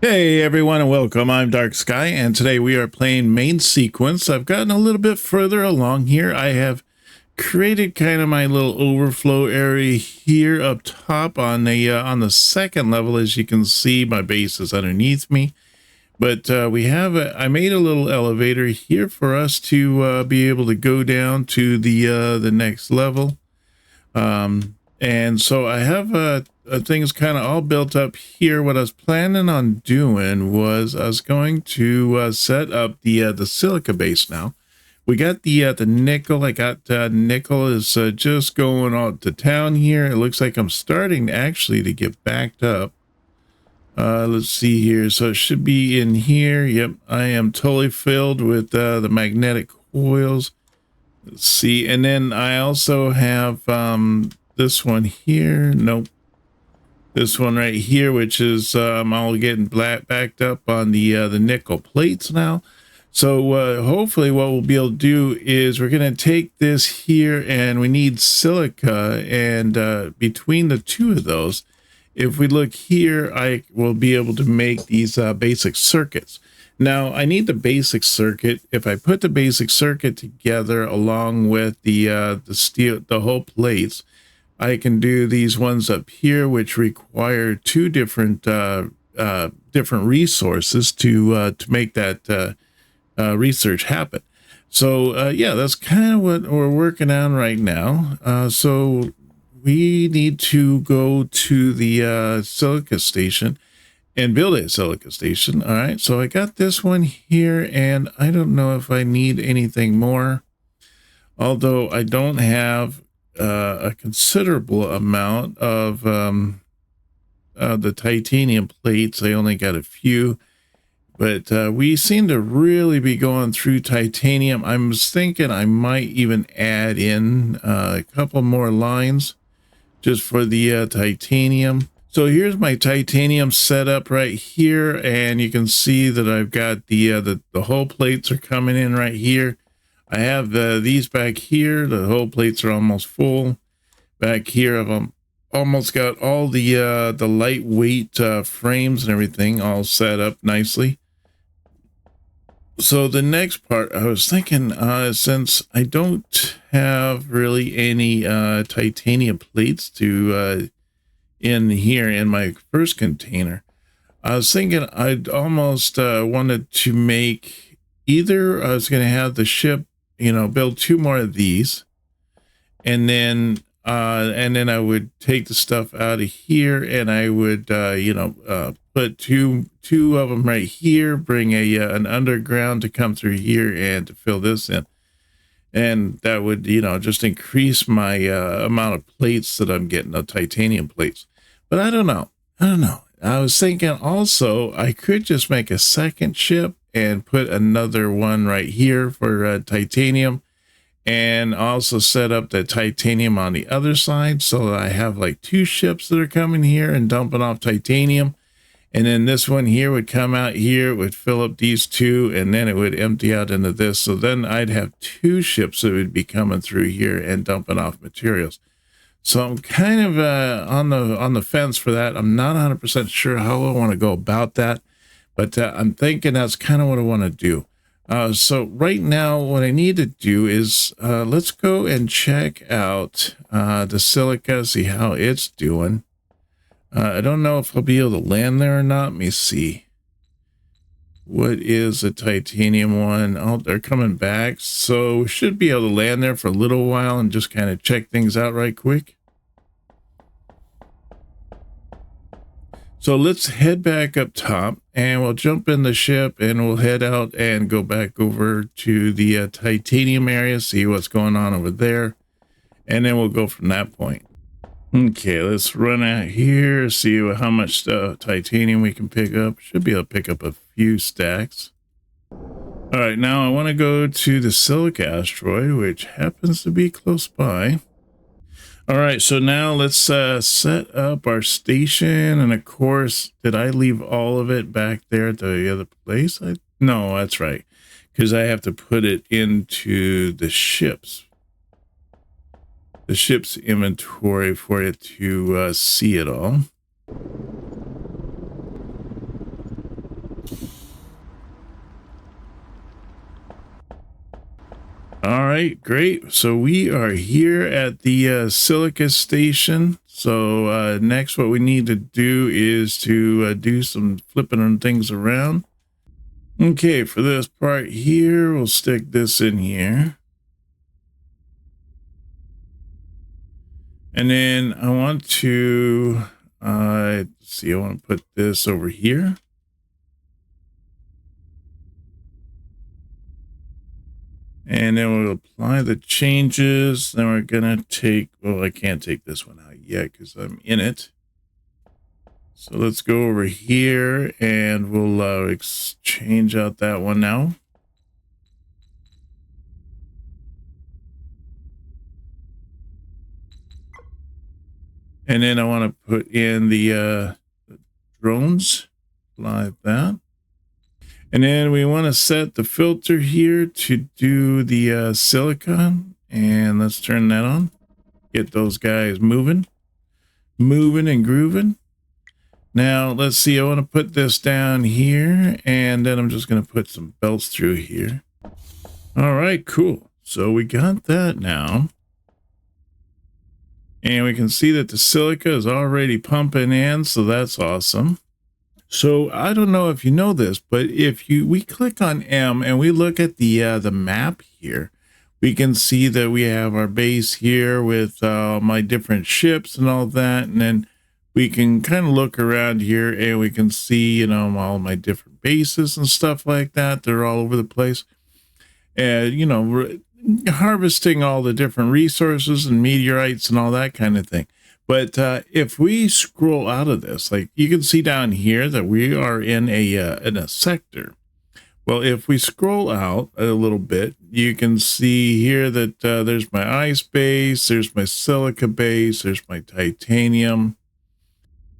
Hey everyone and welcome. I'm Dark Sky and today we are playing main sequence. I've gotten a little bit further along here. I have created kind of my little overflow area here up top on the second level. As you can see, my base is underneath me. But I made a little elevator here for us to be able to go down to the next level. And so I have things kind of all built up here. What I was planning on doing was I was going to set up the silica base now. We got the nickel. I got nickel is just going out to town here. It looks like I'm starting actually to get backed up. Let's see here. So it should be in here. Yep, I am totally filled with the magnetic coils. Let's see. And then I also have this one here. Nope. This one right here, which is all getting backed up on the nickel plates now. So hopefully what we'll be able to do is we're going to take this here, and we need silica, and between the two of those, if we look here, I will be able to make these basic circuits. Now I need the basic circuit. If I put the basic circuit together along with the steel, the whole plates, I can do these ones up here, which require two different resources to make that research happen. So yeah, that's kind of what we're working on right now. So we need to go to the silica station and build a silica station. All right, so I got this one here, and I don't know if I need anything more, although I don't have a considerable amount of the titanium plates. I only got a few, but we seem to really be going through titanium. I was thinking I might even add in a couple more lines just for the titanium. So here's my titanium setup right here, and you can see that I've got the whole plates are coming in right here. I have these back here. The whole plates are almost full. Back here, I've almost got all the lightweight frames and everything all set up nicely. So the next part, I was thinking, since I don't have really any titanium plates to in here in my first container, I was thinking I'd almost wanted to make either I was going to have the ship, build two more of these, and then I would take the stuff out of here, and I would put two of them right here, bring an underground to come through here and to fill this in, and that would just increase my amount of plates that I'm getting, the titanium plates. But I don't know. I was thinking also I could just make a second ship and put another one right here for titanium, and also set up the titanium on the other side, so that I have like two ships that are coming here and dumping off titanium. And then this one here would come out here, would fill up these two, and then it would empty out into this. So then I'd have two ships that would be coming through here and dumping off materials. So I'm kind of on the fence for that. I'm not 100% sure how I want to go about that, but I'm thinking that's kind of what I want to do. So right now, what I need to do is let's go and check out the silica, see how it's doing. I don't know if I'll be able to land there or not. Let me see. What is the titanium one? Oh, they're coming back. So we should be able to land there for a little while and just kind of check things out right quick. So let's head back up top, and we'll jump in the ship, and we'll head out and go back over to the titanium area, see what's going on over there, and then we'll go from that point. Okay, let's run out here, see how much titanium we can pick up. Should be able to pick up a few stacks. All right, now I want to go to the silica asteroid, which happens to be close by. All right, so now let's set up our station. And of course, did I leave all of it back there at the other place? No, that's right, because I have to put it into the ship's inventory for it to see it all. All right, great. So we are here at the silica station. So next what we need to do is to do some flipping on things around. Okay, for this part here, we'll stick this in here. And then I want to, see, I want to put this over here. And then we'll apply the changes. Then we're going to take, well, I can't take this one out yet because I'm in it. So let's go over here and we'll change out that one now. And then I want to put in the drones like that. And then we want to set the filter here to do the silicon. And let's turn that on. Get those guys moving and grooving. Now, let's see. I want to put this down here. And then I'm just going to put some belts through here. All right, cool. So we got that now. And we can see that the silica is already pumping in. So that's awesome. So I don't know if you know this, but if we click on M and we look at the map here, we can see that we have our base here with my different ships and all that. And then we can kind of look around here and we can see, you know, all my different bases and stuff like that. They're all over the place. And, you know, we're harvesting all the different resources and meteorites and all that kind of thing. But if we scroll out of this, like you can see down here that we are in a sector. Well, if we scroll out a little bit, you can see here that there's my ice base, there's my silica base, there's my titanium.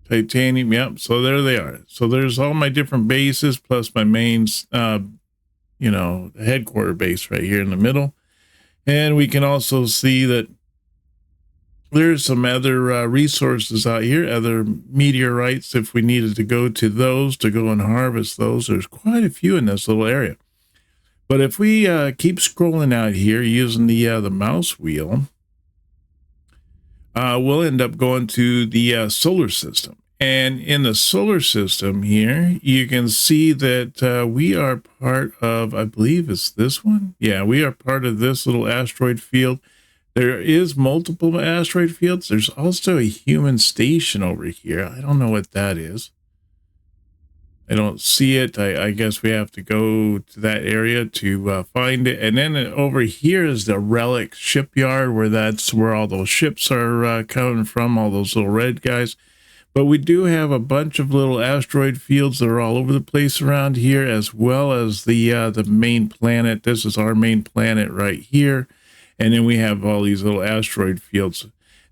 Yep. So there they are. So there's all my different bases plus my main, you know, headquarter base right here in the middle. And we can also see that there's some other resources out here, other meteorites, if we needed to go to those, to go and harvest those. There's quite a few in this little area. But if we keep scrolling out here using the mouse wheel, we'll end up going to the solar system. And in the solar system here, you can see that we are part of, I believe it's this one. Yeah, we are part of this little asteroid field. There is multiple asteroid fields. There's also a human station over here. I don't know what that is. I don't see it. I guess we have to go to that area to find it. And then over here is the relic shipyard, where that's where all those ships are coming from, all those little red guys. But we do have a bunch of little asteroid fields that are all over the place around here, as well as the main planet. This is our main planet right here. And then we have all these little asteroid fields.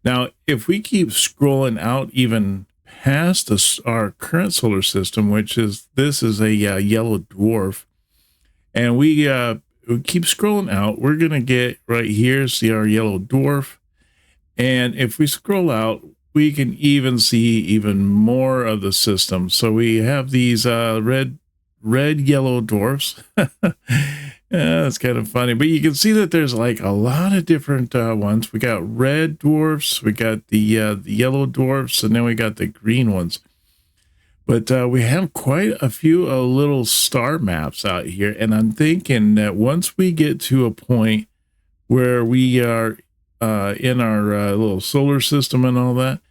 Now, if we keep scrolling out even past our current solar system, which is, this is a yellow dwarf, and we keep scrolling out, we're going to get right here, see our yellow dwarf. And if we scroll out, we can even see even more of the system. So we have these red yellow dwarfs. Yeah, that's kind of funny, but you can see that there's like a lot of different ones. We got red dwarfs, we got the yellow dwarfs, and then we got the green ones. But we have quite a few little star maps out here, and I'm thinking that once we get to a point where we are in our little solar system and all that,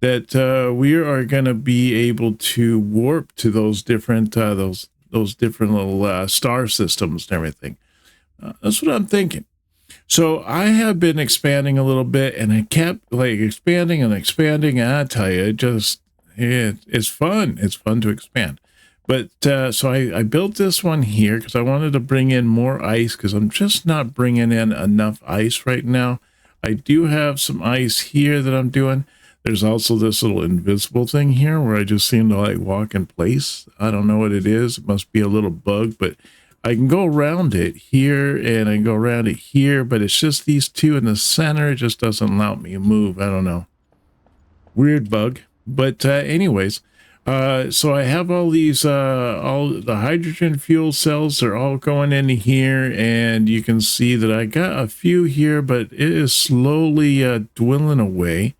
that we are going to be able to warp to those different those different little star systems and everything. That's what I'm thinking. So I have been expanding a little bit, and I kept like expanding and expanding. And I tell you, it's fun. It's fun to expand. But so I built this one here because I wanted to bring in more ice, because I'm just not bringing in enough ice right now. I do have some ice here that I'm doing. There's also this little invisible thing here where I just seem to like walk in place. I don't know what it is. It must be a little bug, but I can go around it here and I can go around it here, but it's just these two in the center. It just doesn't allow me to move. I don't know. Weird bug. But anyways, So I have all these, all the hydrogen fuel cells are all going in here, and you can see that I got a few here, but it is slowly dwindling away.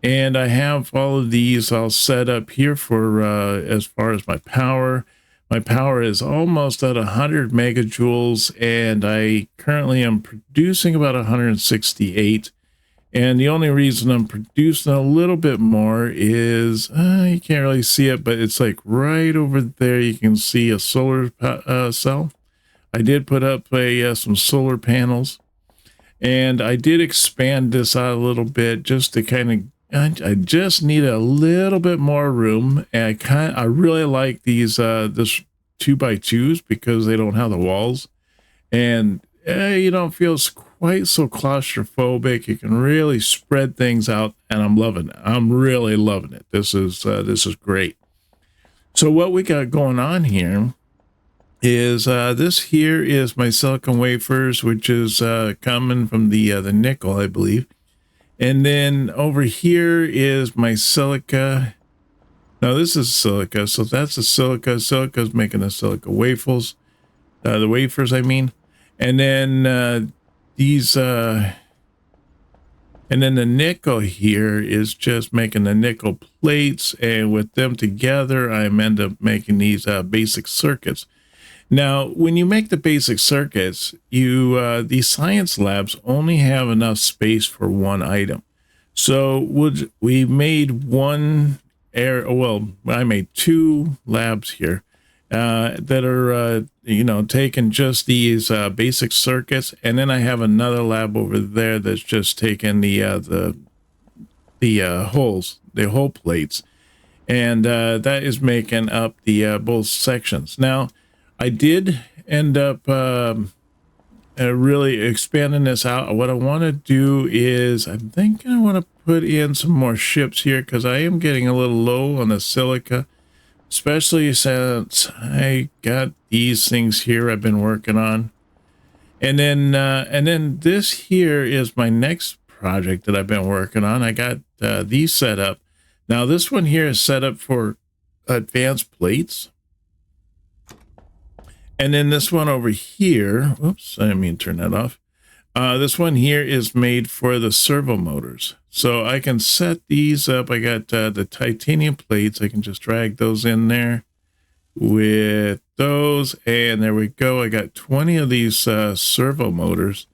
And I have all of these all set up here for as far as my power. My power is almost at 100 megajoules, and I currently am producing about 168. And the only reason I'm producing a little bit more is you can't really see it, but it's like right over there. You can see a solar cell. I did put up some solar panels, and I did expand this out a little bit just to kind of. I just need a little bit more room, and I really like these this 2x2s because they don't have the walls, and you don't feel quite so claustrophobic. You can really spread things out, and I'm loving it. I'm really loving it. This is great. So what we got going on here is this here is my silicon wafers, which is coming from the nickel, I believe. And then over here is my silica. Now this is silica, so that's the silica. Silica is making the silica wafers, the wafers, I mean. And then these, and then the nickel here is just making the nickel plates, and with them together, I end up making these basic circuits. Now, when you make the basic circuits, these science labs only have enough space for one item. So we made I made two labs here that are, taking just these basic circuits. And then I have another lab over there that's just taking the holes, the hole plates. And that is making up the both sections. Now, I did end up really expanding this out. What I want to do is I'm thinking I want to put in some more ships here because I am getting a little low on the silica, especially since I got these things here I've been working on. And then this here is my next project that I've been working on. I got these set up. Now this one here is set up for advanced plates. And then this one over here, oops, I didn't mean to turn that off. This one here is made for the servo motors. So I can set these up. I got the titanium plates. I can just drag those in there with those. And there we go. I got 20 of these servo motors.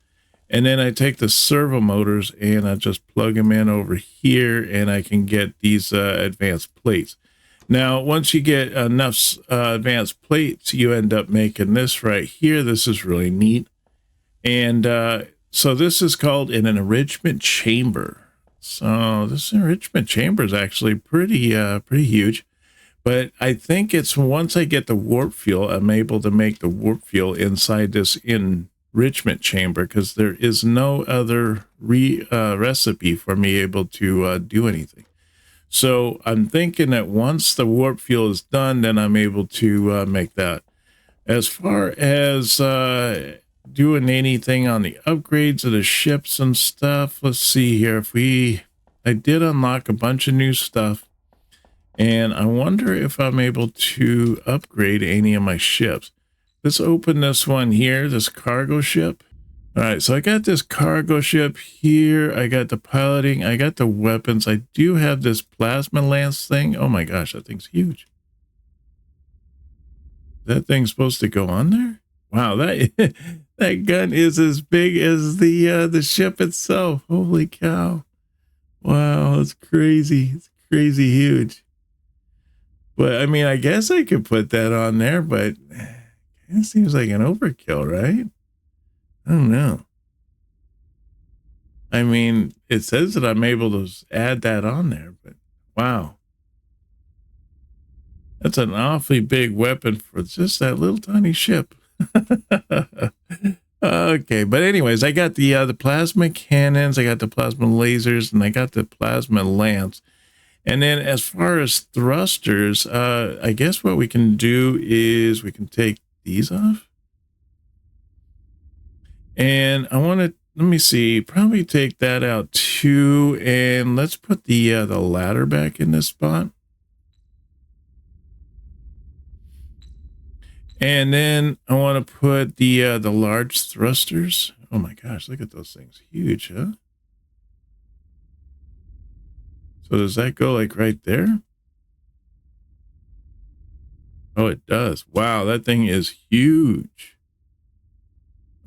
And then I take the servo motors and I just plug them in over here, and I can get these advanced plates. Now, once you get enough advanced plates, you end up making this right here. This is really neat. And so this is called an enrichment chamber. So this enrichment chamber is actually pretty huge. But I think it's once I get the warp fuel, I'm able to make the warp fuel inside this enrichment chamber because there is no other recipe for me able to do anything. So I'm thinking that once the warp fuel is done, then I'm able to make that. As far as doing anything on the upgrades of the ships and stuff, let's see here. I did unlock a bunch of new stuff, and I wonder if I'm able to upgrade any of my ships. Let's open this one here, this cargo ship. All right, so I got this cargo ship here. I got the piloting. I got the weapons. I do have this plasma lance thing. Oh my gosh, that thing's huge. That thing's supposed to go on there? Wow, that that gun is as big as the ship itself. Holy cow. Wow, that's crazy. It's crazy huge. But I mean, I guess I could put that on there, but it seems like an overkill, right? I don't know. I mean, it says that I'm able to add that on there, but wow. That's an awfully big weapon for just that little tiny ship. Okay, but anyways, I got the plasma cannons, I got the plasma lasers, and I got the plasma lance. And then as far as thrusters, I guess what we can do is we can take these off. And I want to, let me see, probably take that out too. And let's put the ladder back in this spot. And then I want to put the large thrusters. Oh my gosh, look at those things. Huge, huh? So does that go like right there? Oh, it does. Wow, that thing is huge.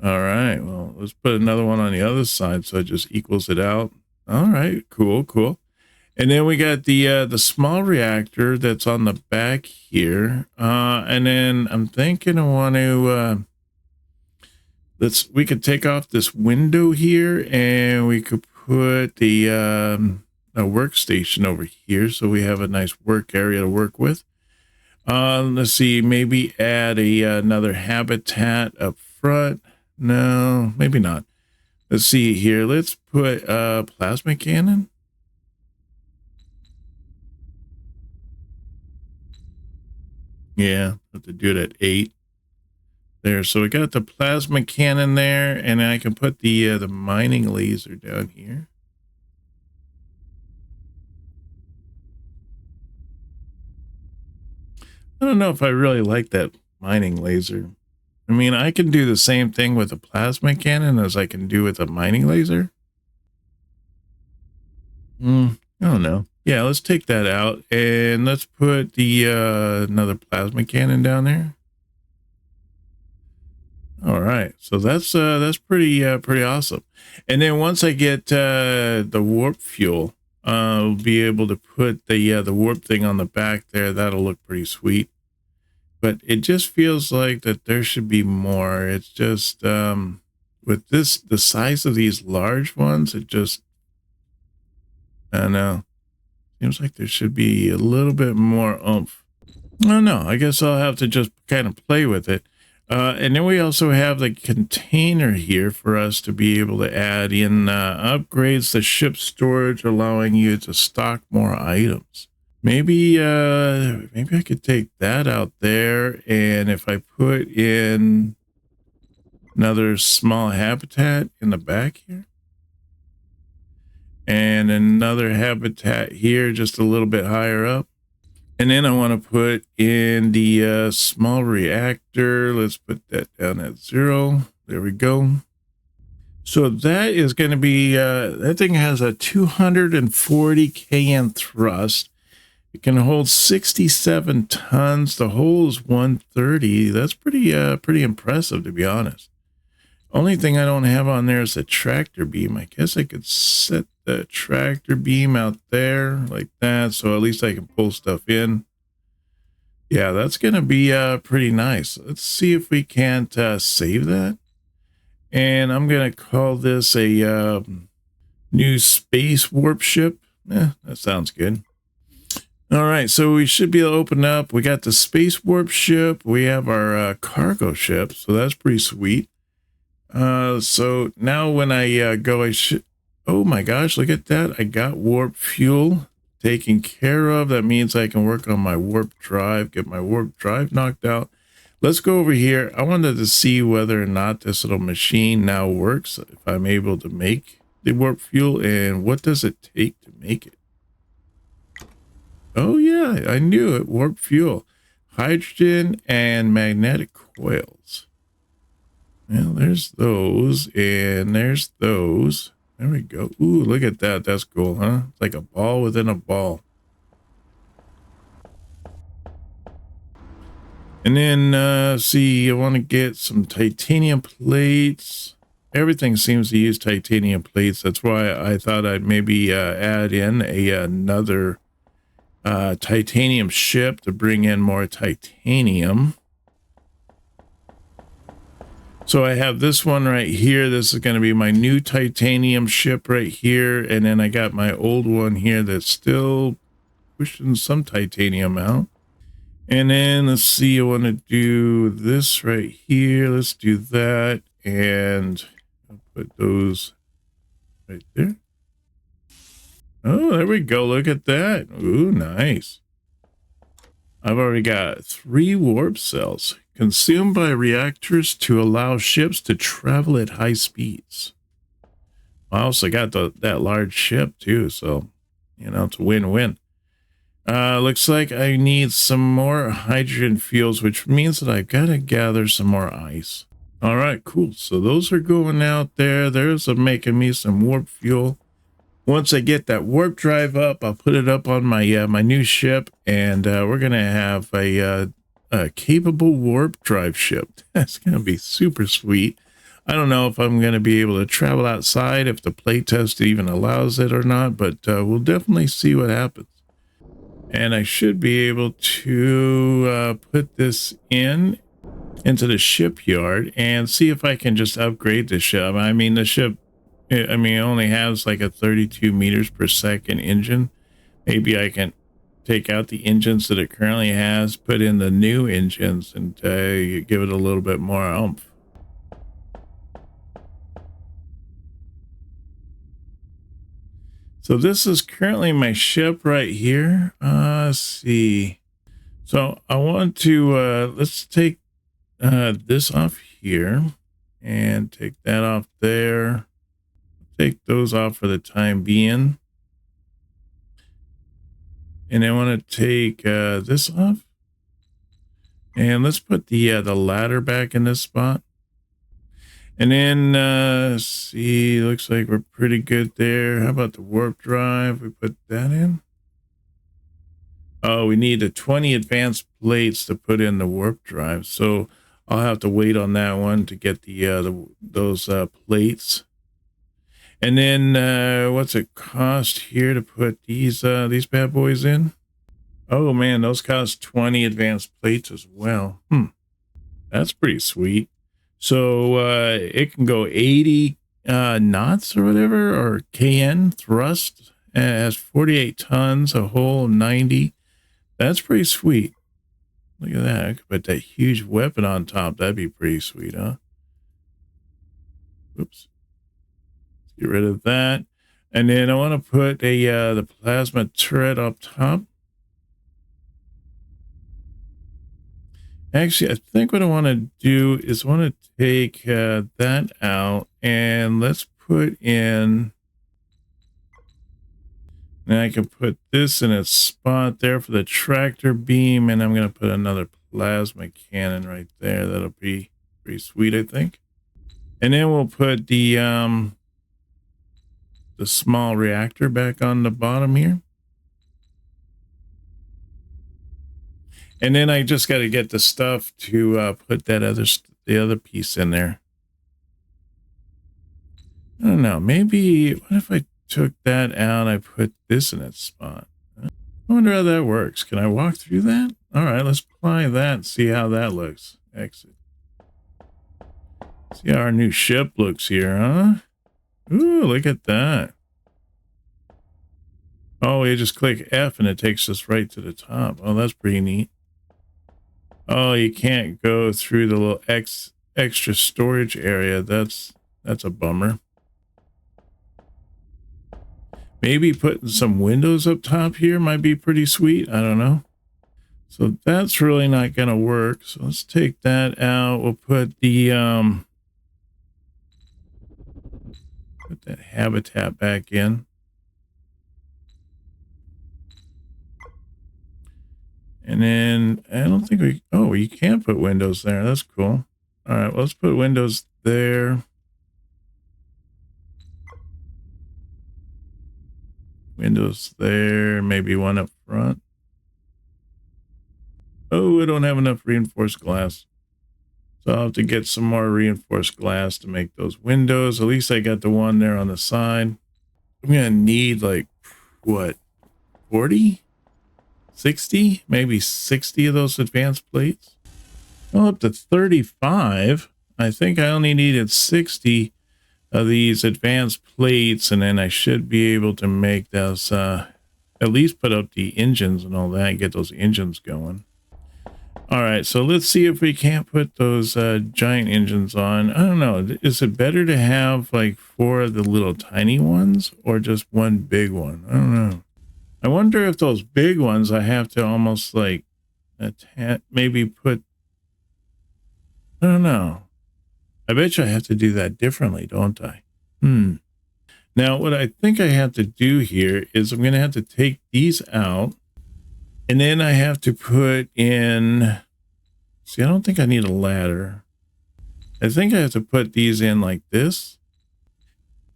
All right, well, let's put another one on the other side so it just equals it out. All right, cool, cool. And then we got the small reactor that's on the back here. And then I'm thinking I want to we could take off this window here and we could put the a workstation over here so we have a nice work area to work with. Let's see, maybe add another habitat up front. No, maybe not. Let's see here. Let's put a plasma cannon. Yeah, have to do it at 8 there. So we got the plasma cannon there, and I can put the mining laser down here. I don't know if I really like that mining laser. I mean, I can do the same thing with a plasma cannon as I can do with a mining laser. I don't know. Yeah, let's take that out and let's put the another plasma cannon down there. All right, so that's pretty awesome. And then once I get the warp fuel, I'll be able to put the warp thing on the back there. That'll look pretty sweet. But it just feels like that there should be more. It's just with the size of these large ones, it just, I don't know. Seems like there should be a little bit more oomph. I don't know. I guess I'll have to just kind of play with it. And then we also have the container here for us to be able to add in upgrades to ship storage, allowing you to stock more items. Maybe I could take that out there, and if I put in another small habitat in the back here, and another habitat here just a little bit higher up. And then I want to put in the small reactor. Let's put that down at 0. There we go. So that is going to be, that thing has a 240 kN thrust. It can hold 67 tons. The hole is 130. That's pretty impressive, to be honest. Only thing I don't have on there is a tractor beam. I guess I could set the tractor beam out there like that, so at least I can pull stuff in. Yeah, that's going to be pretty nice. Let's see if we can't save that. And I'm going to call this a new space warp ship. That sounds good. All right, so we should be able to open up. We got the space warp ship. We have our cargo ship, so that's pretty sweet. So now when I go, I should, oh my gosh, look at that. I got warp fuel taken care of. That means I can work on my warp drive, get my warp drive knocked out. Let's go over here. I wanted to see whether or not this little machine now works, if I'm able to make the warp fuel, and what does it take to make it? Oh yeah, I knew it. Warp fuel, hydrogen and magnetic coils. Well, there's those, and there's those. There we go. Ooh, look at that. That's cool, huh? It's like a ball within a ball. And then, see, I want to get some titanium plates. Everything seems to use titanium plates. That's why I thought I'd maybe add in another titanium ship to bring in more titanium. So I have this one right here. This is going to be my new titanium ship right here. And then I got my old one here that's still pushing some titanium out. And then let's see, I want to do this right here. Let's do that. And I'll put those right there. Oh, there we go. Look at that. Ooh, nice. I've already got 3 warp cells consumed by reactors to allow ships to travel at high speeds. I also got that large ship too, so, you know, it's a win-win. Looks like I need some more hydrogen fuels, which means that I've got to gather some more ice. All right, cool. So those are going out there. There's making me some warp fuel. Once I get that warp drive up, I'll put it up on my my new ship, and we're gonna have a capable warp drive ship. That's gonna be super sweet. I don't know if I'm gonna be able to travel outside, if the playtest even allows it or not, but we'll definitely see what happens. And I should be able to put this into the shipyard and see if I can just upgrade the ship. I mean, the ship, I mean, it only has like a 32 meters per second engine. Maybe I can take out the engines that it currently has, put in the new engines, and give it a little bit more oomph. So this is currently my ship right here. Let's see. So I want to, let's take this off here and take that off there. Take those off for the time being. And I want to take this off. And let's put the ladder back in this spot. And then, see, looks like we're pretty good there. How about the warp drive? We put that in. Oh, we need the 20 advanced plates to put in the warp drive. So I'll have to wait on that one to get those plates. And then, what's it cost here to put these bad boys in? Oh man, those cost 20 advanced plates as well. That's pretty sweet. So it can go 80 knots or whatever, or KN thrust. It has 48 tons, a whole 90. That's pretty sweet. Look at that. I could put that huge weapon on top. That'd be pretty sweet, huh? Oops. Get rid of that. And then I want to put the plasma turret up top. Actually, I think what I want to do is I want to take that out, and let's put in, and I can put this in its spot there for the tractor beam, and I'm going to put another plasma cannon right there. That'll be pretty sweet, I think. And then we'll put the small reactor back on the bottom here. And then I just got to get the stuff to put that the other piece in there. I don't know. Maybe, what if I took that out and I put this in its spot? I wonder how that works. Can I walk through that? All right, let's apply that and see how that looks. Exit. See how our new ship looks here, huh? Ooh, look at that. Oh, you just click F and it takes us right to the top. Oh, that's pretty neat. Oh, you can't go through the little extra storage area. That's a bummer. Maybe putting some windows up top here might be pretty sweet. I don't know. So that's really not going to work. So let's take that out. We'll put the put that habitat back in. And then I don't think we, oh, you can put windows there. That's cool. All right, well, let's put windows there. Windows there, maybe one up front. Oh, I don't have enough reinforced glass. So I'll have to get some more reinforced glass to make those windows. At least I got the one there on the side. I'm going to need like, what, 40? 60, maybe 60 of those advanced plates. Well, up to 35. I think I only needed 60 of these advanced plates, and then I should be able to make those, at least put up the engines and all that, and get those engines going. All right, so let's see if we can't put those giant engines on. I don't know. Is it better to have like 4 of the little tiny ones or just one big one? I don't know. I wonder if those big ones I have to almost like maybe put, I don't know. I bet you I have to do that differently, don't I? Now, what I think I have to do here is I'm going to have to take these out. And then I have to put in, see, I don't think I need a ladder. I think I have to put these in like this.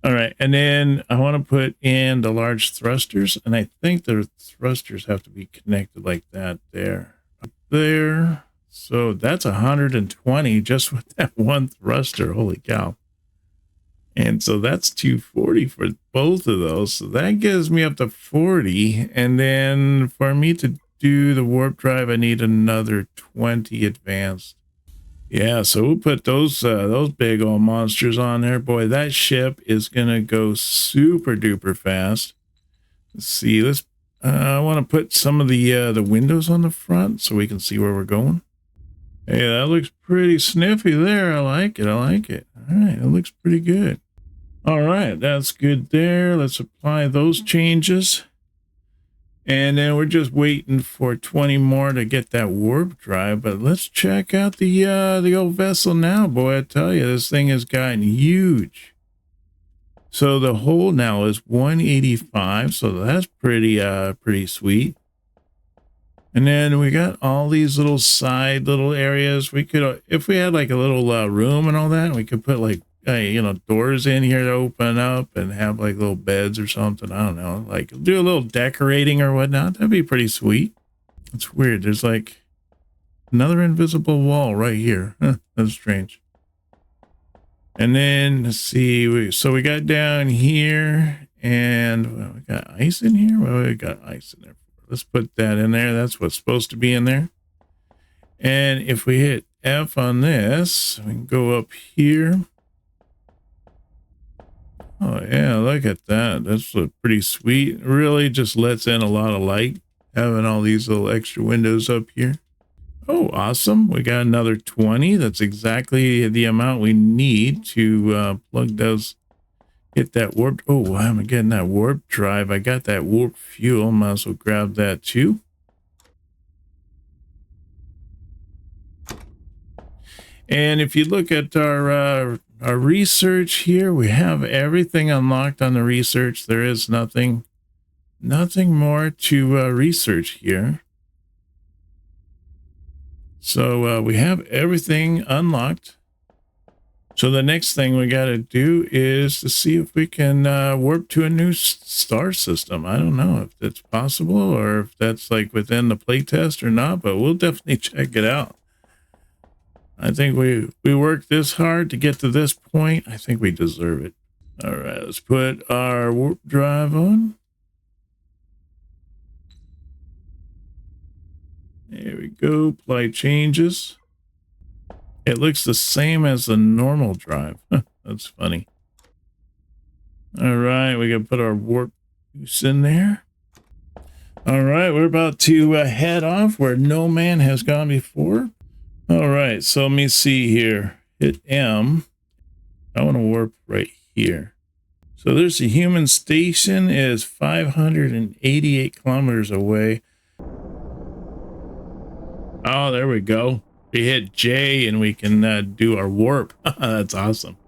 All right, and then I want to put in the large thrusters, and I think the thrusters have to be connected like that there. Up there. So that's 120 just with that one thruster. Holy cow. And so that's 240 for both of those. So that gives me up to 40. And then for me to do the warp drive, I need another 20 advanced. Yeah, so we'll put those big old monsters on there. Boy, that ship is gonna go super duper fast. Let's see. I want to put some of the windows on the front so we can see where we're going. Hey, that looks pretty sniffy there. I like it. I like it. All right, it looks pretty good. All right, that's good there. Let's apply those changes. And then we're just waiting for 20 more to get that warp drive. But let's check out the old vessel now. Boy, I tell you, this thing has gotten huge. So the hull now is 185. So that's pretty sweet. And then we got all these little side little areas. We could, if we had like a little room and all that, we could put like, doors in here to open up and have like little beds or something. I don't know, like do a little decorating or whatnot. That'd be pretty sweet. It's weird. There's like another invisible wall right here. Huh, that's strange. And then let's see. So we got down here and we got ice in here. Well, we got ice in there. Let's put that in there. That's what's supposed to be in there. And if we hit F on this, we can go up here. Oh, yeah, look at that. That's pretty sweet. It really just lets in a lot of light, having all these little extra windows up here. Oh, awesome. We got another 20. That's exactly the amount we need to plug those, get that warp. Oh, I'm getting that warp drive. I got that warp fuel. Might as well grab that too. And if you look at our research here, we have everything unlocked on the research. There is nothing more to research here. So we have everything unlocked. So the next thing we got to do is to see if we can warp to a new star system. I don't know if that's possible or if that's like within the playtest or not, but we'll definitely check it out. I think we worked this hard to get to this point. I think we deserve it. All right, let's put our warp drive on. There we go. Apply changes. It looks the same as the normal drive. That's funny. All right, we got to put our warp juice in there. All right, we're about to head off where no man has gone before. All right, so let me see here. Hit M. I want to warp right here. So there's the human station. It is 588 kilometers away. Oh, there we go. We hit J and we can do our warp. That's awesome.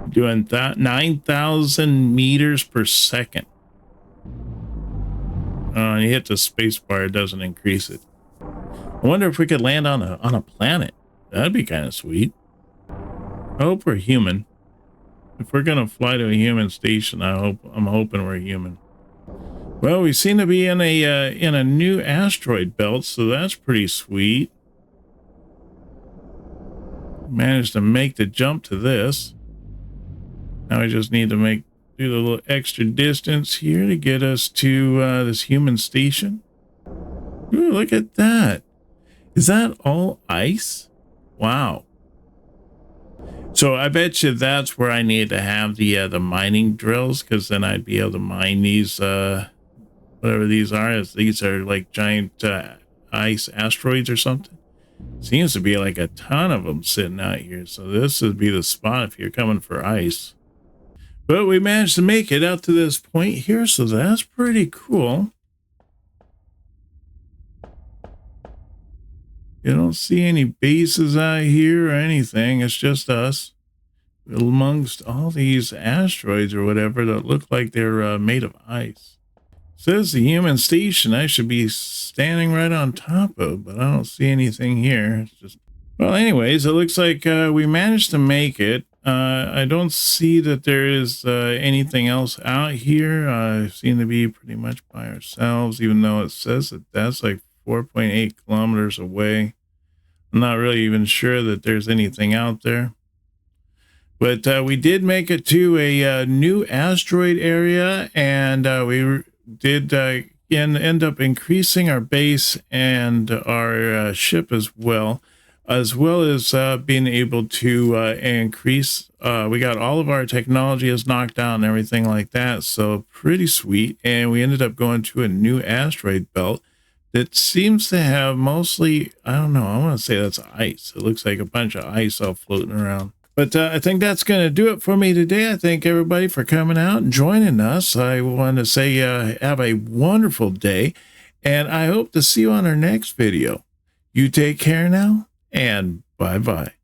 Doing that 9,000 meters per second. You hit the space bar, it doesn't increase it. I wonder if we could land on a planet. That'd be kind of sweet. I hope we're human. If we're gonna fly to a human station, I'm hoping we're human. Well, we seem to be in a new asteroid belt, so that's pretty sweet. Managed to make the jump to this. Now we just need to do the little extra distance here to get us to this human station. Ooh, look at that. Is that all ice? Wow. So I bet you that's where I need to have the mining drills, because then I'd be able to mine these, whatever these are. As these are like giant ice asteroids or something. Seems to be like a ton of them sitting out here. So this would be the spot if you're coming for ice. But we managed to make it out to this point here, so that's pretty cool. You don't see any bases out here or anything. It's just us. amongst all these asteroids or whatever that look like they're made of ice. Says the human station I should be standing right on top of, but I don't see anything here. It's just, well, anyways, it looks like we managed to make it. I don't see that there is anything else out here. Seem to be pretty much by ourselves, even though it says that that's like 4.8 kilometers away. I'm not really even sure that there's anything out there. But we did make it to a new asteroid area, and we did end up increasing our base and our ship as well as being able to increase. We got all of our technology is knocked out and everything like that, so pretty sweet. And we ended up going to a new asteroid belt that seems to have mostly, I don't know, I want to say that's ice. It looks like a bunch of ice all floating around. But I think that's going to do it for me today. I thank everybody for coming out and joining us. I want to say have a wonderful day, and I hope to see you on our next video. You take care now, and bye-bye.